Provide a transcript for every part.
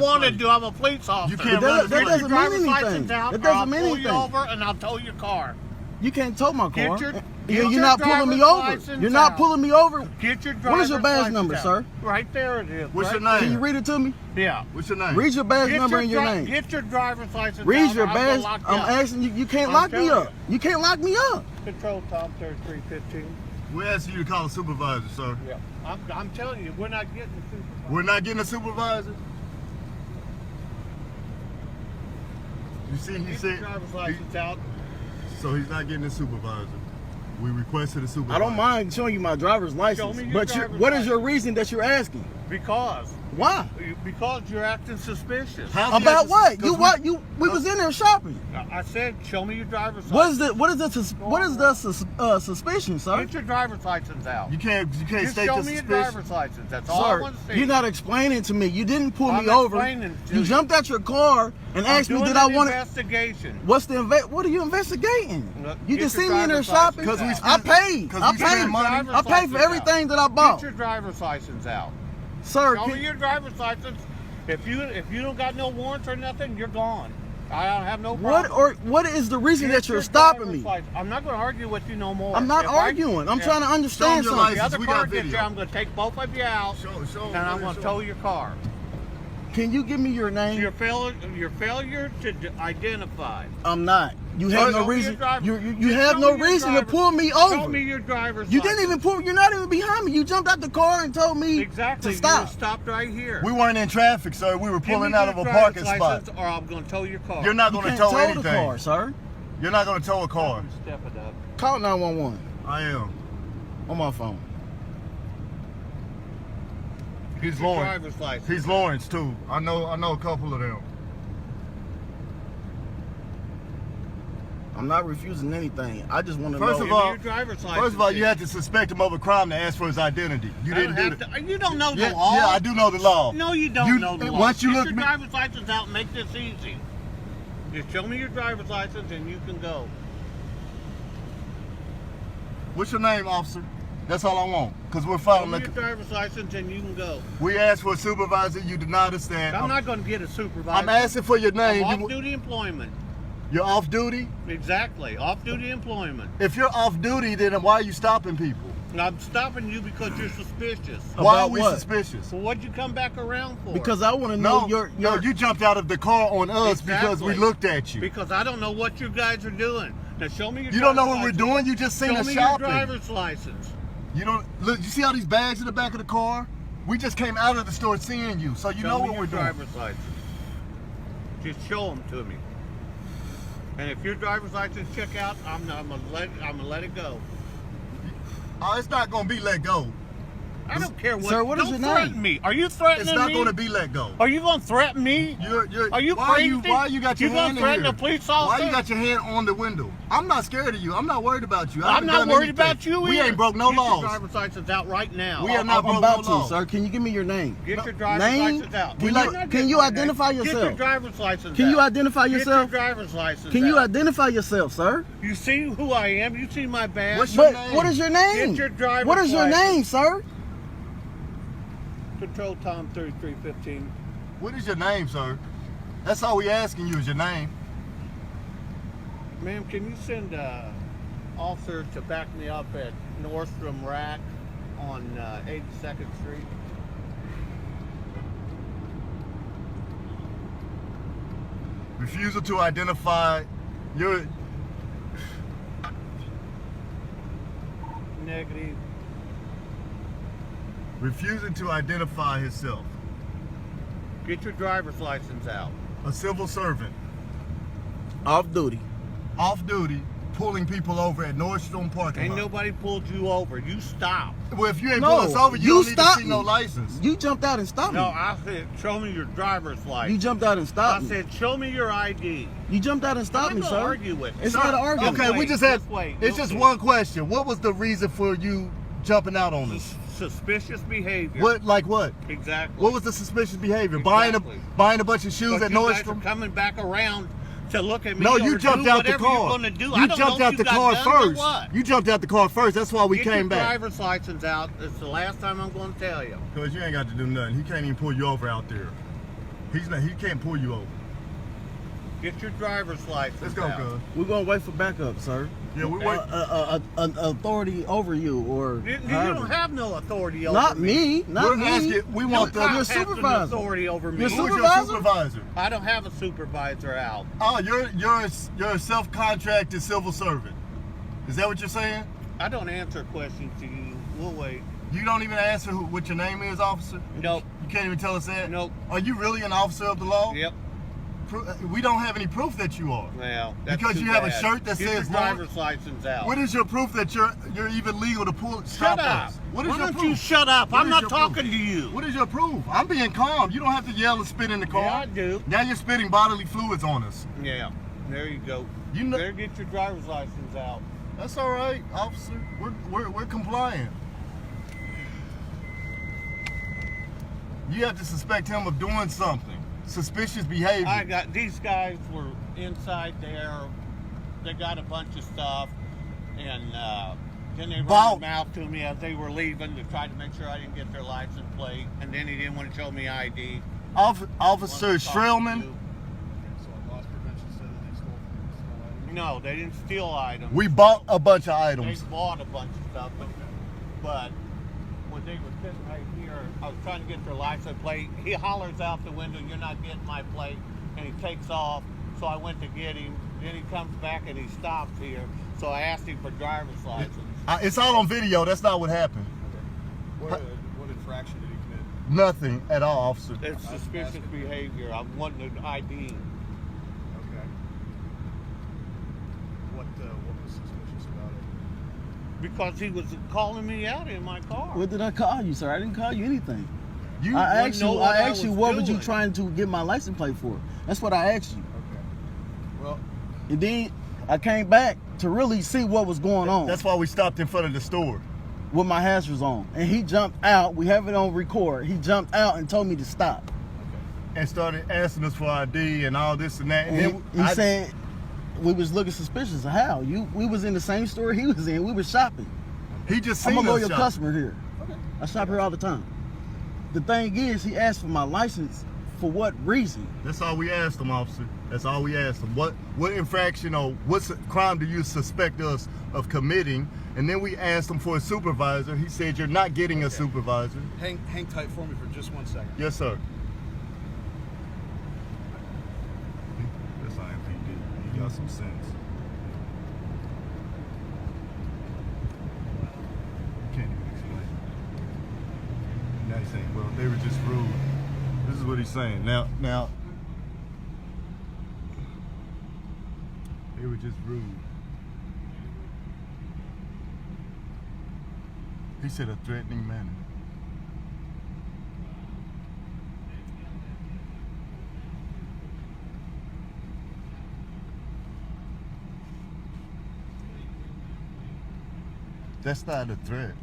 want to do. I'm a police officer. You can't Get that your doesn't mean driver's anything. license out, That or I'll doesn't mean pull you anything. over and I'll tow your car. You can't tow my car. Get You're your not pulling me driver's over. license You're not out. pulling me over. Get your driver's What is your badge license number, out. sir? Right there it is. What's right your name? Can you read it to me? Yeah. What's your name? Read your badge Get number and your name. Get your driver's license Read out, your or I'll go badge. lock you I'm up. asking you. You can't I'm lock me telling up. You can't lock me up. Control Tom 3315. We're asking you to call a supervisor, sir. Yeah. I'm telling you, we're not getting the supervisor. We're not getting a supervisor. You see, he Get your said. driver's license out. So he's not getting a supervisor. We requested a supervisor. I don't mind showing you my driver's license, me your but driver's what is your license. reason that you're asking? Because Why? you're acting suspicious. How's he About acting- what? 'cause You what? You we was in there shopping. I said, show me your driver's What license. is the suspicion, sir? Get your driver's license out. You can't Just state show the me your suspicion. driver's license. That's all I Sir, want to see. you're not explaining to me. You didn't pull I'm me over. explaining to You you. jumped out your car and asked me, doing did I an want to? investigation. What's the what are you investigating? Look, You get just your see me in there driver's shopping. license out. I paid. 'Cause I we spent paid. money. Driver's I paid license for everything that I Get bought. your driver's license out. Sir, Show me your driver's license. If you don't got no warrants or nothing, you're gone. I don't have no problem. what is the reason Get that you're your stopping driver's me? license. I'm not going to argue with you no more. I'm not If arguing. I'm if trying to understand Show 'em your something. The other We car got gets video. you, I'm going to take both of you out, Show and I'm going to tow your car. Can you give me your name? Your failure to identify. I'm not. You have no Show me your reason. driver- You Just have show no me your reason to driver's- pull me Show over. me your driver's You license. didn't even pull. You're not even behind me. You jumped out the car and told me Exactly. to stop. You stopped right here. We weren't in traffic, sir. We were Give me pulling out of your a driver's parking license, spot. or I'm going to tow your car. You're not You going to can't tow tow anything. the car, sir. You're not going to tow a car. Step it up. Call 911 I am. on my phone. He's Your Lawrence. driver's license. He's Lawrence too. I know a couple of them. I'm not refusing anything. I just want to First know. of all- Give me your driver's license. First of all, you had to suspect him of a crime to ask for his identity. You I don't didn't do have that. to- You don't know the Yeah, law. yeah, I do know the law. No, you don't You- know the law. once you Get look your me- driver's license out and make this easy. Just show me your driver's license and you can go. What's your name, officer? That's all I want. Because we're Show following me the... your driver's license and you can go. We asked for a supervisor. You denied us that. I'm not going to get a supervisor. I'm asking for your name. I'm You- off-duty employment. You're off duty? Exactly. Off-duty employment. If you're off duty, then why are you stopping people? And I'm stopping you because you're suspicious. Why About are we what? suspicious? So what'd you come back around for? Because I want to know No, your. no, you jumped out of the car on us because we Exactly. looked at you. Because I don't know what you guys are doing. Now show me your You don't know driver's what we're license. doing. You just seen Show us me your shopping. driver's license. You don't look. You see all these bags in the back of the car? We just came out of the store seeing you, so you Show know me what your we're doing. driver's license. Just show them to me. And if your driver's license check out, I'm gonna let it go. Oh, it's not gonna be let go. I don't care what. Sir, what is don't your threaten name? me. Are you threatening It's not me? gonna be let go. Are you gonna threaten me? Are you why crazy? Why you got your You hand gonna in threaten here? a police Why officer? you got your hand on the window? I'm not scared of you. I'm not worried about you. I I'm haven't not done worried anything. about you We either. ain't broke no Get your laws. driver's license out right now. We have not I'm broke about no to, laws. sir. Can you give me your name? Get your driver's Name? license out. Can We're you- not can getting you my identify name. Get yourself? your driver's license Can you out. identify yourself? Get your driver's license Can you out. identify yourself, sir? You see who I am? You see my badge? What's your But name? what is your name? Get your driver's What is your license. name, sir? Control Tom 3315. What is your name, sir? That's all we asking you is your name. Ma'am, can you send officer to back me up at Nordstrom Rack on 82nd Street? Refusal to identify your. Negative. Refusing to identify himself. Get your driver's license out. A civil servant, Off duty. off duty, pulling people over at Nordstrom parking Ain't lot. nobody pulled you over. You stopped. Well, if you ain't No, pull us over, you don't need to stopped see no me. license. You jumped out and stopped No, me. I said, show me your driver's license. You jumped out and I stopped me. said, show me your ID. You jumped out and stopped I'm me, not sir. gonna argue with you. It's Sir, not an argument. Okay, we wait, just had. just wait, It's just just wait. one question. What was the reason for you jumping out on us? Suspicious behavior. What, like what? Exactly. What was the suspicious behavior? Exactly. Buying a bunch of shoes But at you guys are Nordstrom? coming back around to look at me. No, or you jumped do out the whatever you're car. gonna do. You I don't jumped know out if the you got car guns or first. what. You jumped out the car first. That's why we Get came your back. driver's license out. It's the last time I'm going to tell you. Because you ain't got to do nothing. He can't even pull you over out there. He can't pull you over. Get your driver's license. Let's go, out. cuz. We're gonna wait for backup, sir. Yeah, we wait. An authority over you, or You however. don't have no authority over Not me. me. Not We're me. asking. We You want don't the. have supervisor. authority over me. You're Who's your supervisor? supervisor? I don't have a supervisor out. Oh, you're a self-contracted civil servant. Is that what you're saying? I don't answer questions to you. We'll wait. You don't even answer what your name is, officer? Nope. You can't even tell us that? Nope. Are you really an officer of the law? Yep. We don't have any proof that you are. Well, that's Because too you have a bad. shirt that Get says your law. driver's license out. What is your proof that you're even legal to Shut stop up. us? What is Why your don't proof? you shut up? What I'm is not your talking proof? to you. What is your proof? I'm being calm. You don't have to yell and spit in the car. Yeah, I do. Now you're spitting bodily fluids on us. Yeah. There you go. You know- Better get your driver's license out. That's all right, officer. We're compliant. You have to suspect him of doing something. Suspicious behavior. I got these guys were inside there. They got a bunch of stuff, and then they Vault. run their mouth to me as they were leaving to try to make sure I didn't get their license plate. And then he didn't want to show me ID. Officer Wanted to talk to Shrillman, you. No, they didn't steal items. we bought a bunch of They items. bought a bunch of stuff, but when they were sitting right here, I was trying to get their license plate. He hollers out the window, "You're not getting my plate," and he takes off. So I went to get him. Then he comes back and he stops here. So I asked him for driver's license. It's all on video. That's not what happened. What infraction did he commit? Nothing at all, officer. It's suspicious behavior. I'm wanting an ID. Okay. What was suspicious about it? Because he was calling me out in my car. What did I call you, sir? I didn't call you anything. You I wouldn't know what I I asked you, was what were you doing. trying to get my license plate for? That's what I asked you. Okay. Well, And then I came back to really see what was going on That's why we stopped in front of the store. with my hazards on. And he jumped out. We have it on record. He jumped out and told me to stop. And started asking us for ID and all this and that. And And then he said we was looking suspicious. How? We was in the same store he was in. We was shopping. he just I'm seen a us loyal shop. customer here. I shop here all the time. The thing is, he asked for my license for what reason? That's all we asked him, officer. That's all we asked him. What infraction or what crime do you suspect us of committing? And then we asked him for a supervisor. He said, you're not getting a supervisor. hang tight for me for just 1 second. Yes, sir. That's IMPD. He got some sense. Can't even explain. Now he's saying, well, they were just rude. This is what he's saying. Now, they were just rude. He said a threatening manner. That's not a threat.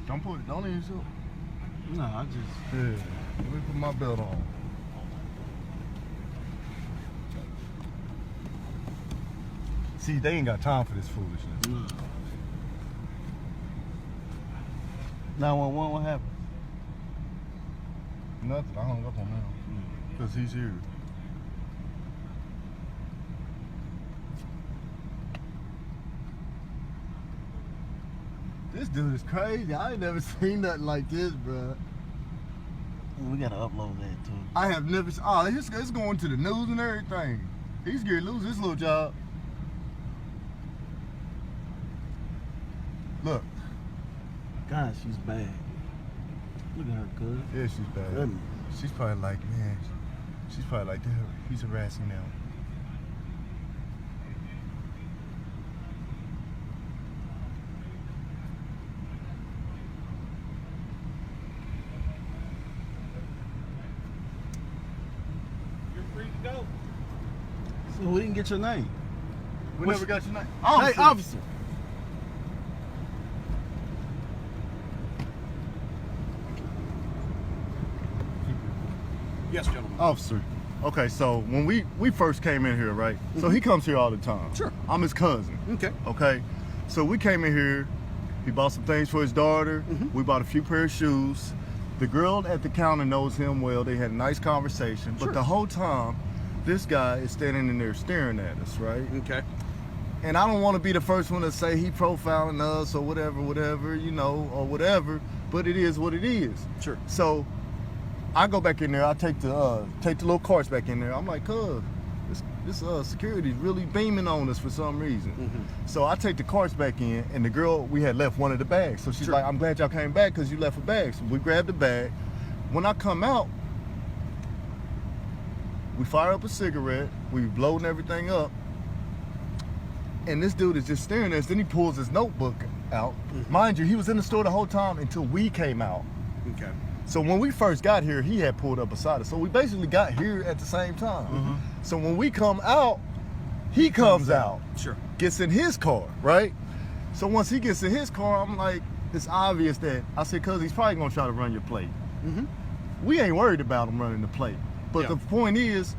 Don't put it, don't even show. No, I just. Yeah, let me put my belt on. See, they ain't got time for this foolishness. 911, what happened? Nothing, I hung up on him. Because he's here. This dude is crazy. I ain't never seen nothing like this, bro. We gotta upload that too. I have never seen. Oh, it's going to the news and everything. He's getting to lose his little job. Look. God, she's bad. Look at her, cuz. Yeah, she's bad. Goodness. She's probably like, man, she's probably like, damn, he's harassing them. You're free to go. So we didn't get your name. We What's- never got your name. Hey, officer. Yes, gentlemen. Officer. Okay, so when we first came in here, right? So he comes here all the time. Sure. I'm his cousin. Okay. Okay. So we came in here. He bought some things for his daughter. We bought a few pair of shoes. The girl at the counter knows him well. They had a nice conversation. But Sure. the whole time, this guy is standing in there staring at us, right? Okay. And I don't want to be the first one to say he profiling us or whatever, you know, or whatever. But it is what it is. Sure. So I go back in there. I take the little carts back in there. I'm like, cuz, this security's really beaming on us for some reason. So I take the carts back in, and the girl, we had left one of the bags. So she's Sure. like, I'm glad y'all came back because you left a bag. So we grabbed the bag. When I come out, we fire up a cigarette. We loading everything up. And this dude is just staring at us. Then he pulls his notebook out. Mind you, he was in the store the whole time until we came out. Okay. So when we first got here, he had pulled up beside us. So we basically got here at the same time. So when we come out, he comes out, Sure. gets in his car, right? So once he gets in his car, I'm like, it's obvious that, I said, cuz he's probably gonna try to run your plate. We ain't worried about him running the plate. But Yeah. the point is,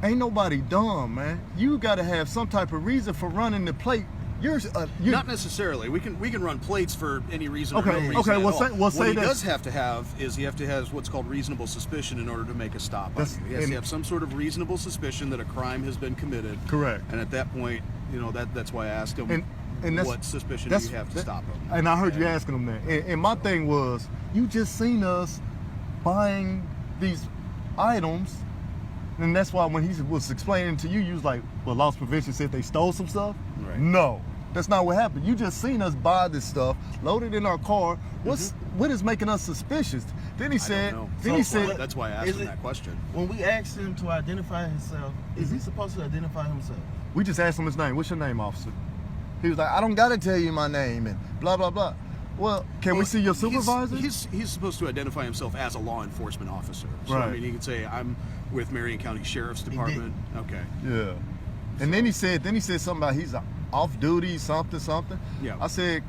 ain't nobody dumb, man. You gotta have some type of reason for running the plate. You're Not necessarily. We can run plates for any reason Okay, or no reason okay, at well, all. say- well, what say he this. does have to have is he have to have what's called reasonable suspicion in order to make a stop on That's- you. He has and- to have some sort of reasonable suspicion that a crime has been committed. Correct. And at that point, you know, that's why I asked him and that's, what suspicion do you have to stop him. And I heard you asking him that. And my thing was, you just seen us buying these items, and that's why when he was explaining to you, you was like, well, loss prevention said they stole some stuff? Right. No, that's not what happened. You just seen us buy this stuff, load it in our car. What is making us suspicious? Then he said, I don't know. then he So, said, That's why I asked Is him it- that question. When we asked him to identify himself, is he supposed to identify himself? we just asked him his name. What's your name, officer? He was like, I don't gotta tell you my name and blah, blah, blah. Well, can we Well, see your supervisor? He's supposed to identify himself as a law enforcement officer. So I Right. mean, he could say I'm with Marion County Sheriff's did. Department. Okay. Yeah. And then he said something about he's off duty, something. Yeah. I said,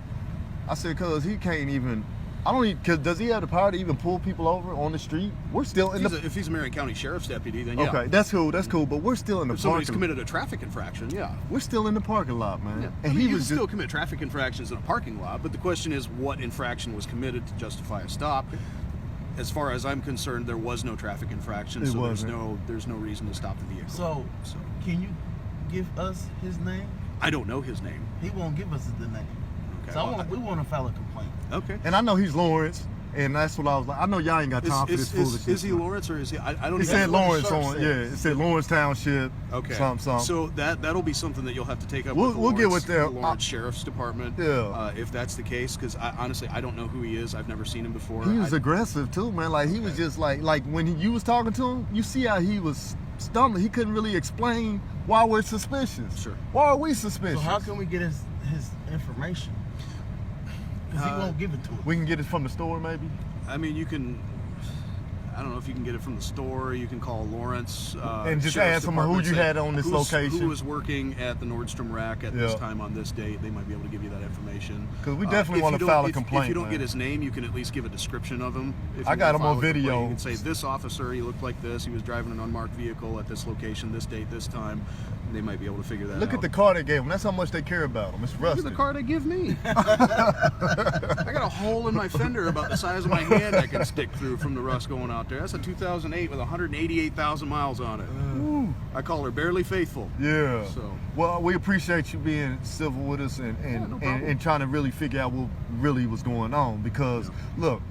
cause he can't even, I don't even, cause does he have the power to even pull people over on the street? We're still in If he's a Marion County Sheriff's deputy, then yeah. Okay, that's cool, but we're still in the If somebody's parking committed a traffic infraction, yeah. We're still in the parking lot, man. Yeah. And I mean, he you was can still just, commit traffic infractions in a parking lot, but the question is what infraction was committed to justify a stop. As far as I'm concerned, there was no traffic infraction, It so wasn't. there's no reason to stop the vehicle. So, can you give us his name? I don't know his name. He won't give us the name. Okay. So we want to file a complaint. Okay. and I know he's Lawrence, and that's what I was like, I know y'all ain't got time for this foolishness. Is he Lawrence or is he? I don't It even said what the Lawrence shirt on, says. yeah, it said Lawrence Township, Okay. something. So that'll be something that you'll have to take up We'll- with the we'll get Lawrence, with them. the Lawrence Sheriff's Department. Yeah. If that's the case, because honestly, I don't know who he is. I've never seen him before. He was I- aggressive too, man. Like he was just like when you was talking to him, you see how he was stumbling. He couldn't really explain why we're suspicious. Sure. Why are we So suspicious? how can we get his information? Because he won't give it to us. We can get it from the store, maybe. I mean, you can. I don't know if you can get it from the store. You can call Lawrence And just Sheriff's ask them who Department, you say, had on this location. Who was working at the Nordstrom rack at this Yeah. time on this date? They might be able to give you that information. 'Cause we definitely if wanna you don't- file a if- complaint, If you don't man. get his name, you can at least give a description of him. If I you got wanna him on file a complaint, video. You can say this officer, he looked like this. He was driving an unmarked vehicle at this location, this date, this time. They might be able to figure that Look out. at the car they gave him. That's how much they care about him. It's Look rusted. at the car they give me. I got a hole in my fender about the size of my hand I can stick through from the rust going out there. That's a 2008 with 188,000 miles on it. Ooh. I call her barely faithful. Yeah. So- Well, we appreciate you being civil with us and no problem. and trying to really figure out what really was going on because look.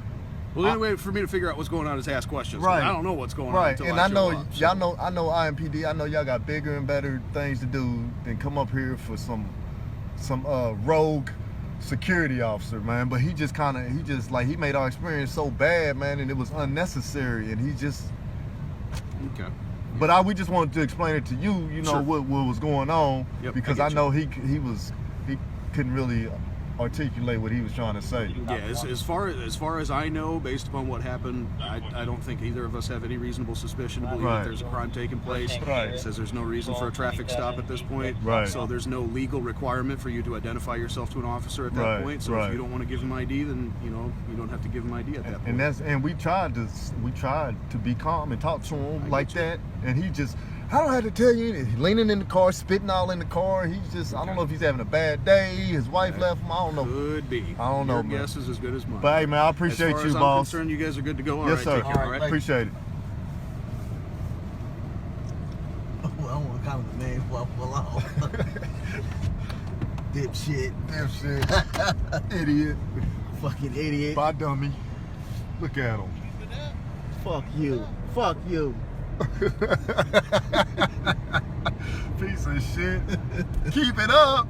Well, the only way for me to figure out what's going on is to ask questions. Right. I don't know what's going on Right, until and I I know show up, so. y'all know. I know IMPD. I know y'all got bigger and better things to do than come up here for some rogue security officer, man. But he just he made our experience so bad, man, and it was unnecessary. And he just. Okay. But we just wanted to explain it to you. You know Sure. what was going on Yep, because I I get know he couldn't really articulate what he was trying to say. Yeah, as far as I know, based upon what happened, I don't think either of us have any reasonable suspicion to believe Right. that there's a crime taking place. Right. It says there's no reason for a traffic stop at this point. Right. So there's no legal requirement for you to identify yourself to an officer at that Right, point. So right. if you don't want to give him ID, then you don't have to give him ID at that point. And we tried to be calm and talk to him like that, and he just. I don't have to tell you anything. Leaning in the car, spitting all in the car. He's just, I don't know if he's having a bad day. His wife left him. I don't know. Could be. I don't know, Your man. guess is as good as mine. But hey, man, I appreciate as far you, as I'm boss. concerned, you guys are good to go. All Yes, right, sir. take care, All right, Appreciate it. I don't want to call him the name before I pull off. Dipshit. Idiot. Fucking idiot. Bye, dummy. Look at him. Fuck you. Fuck you. Piece of shit. Keep it up.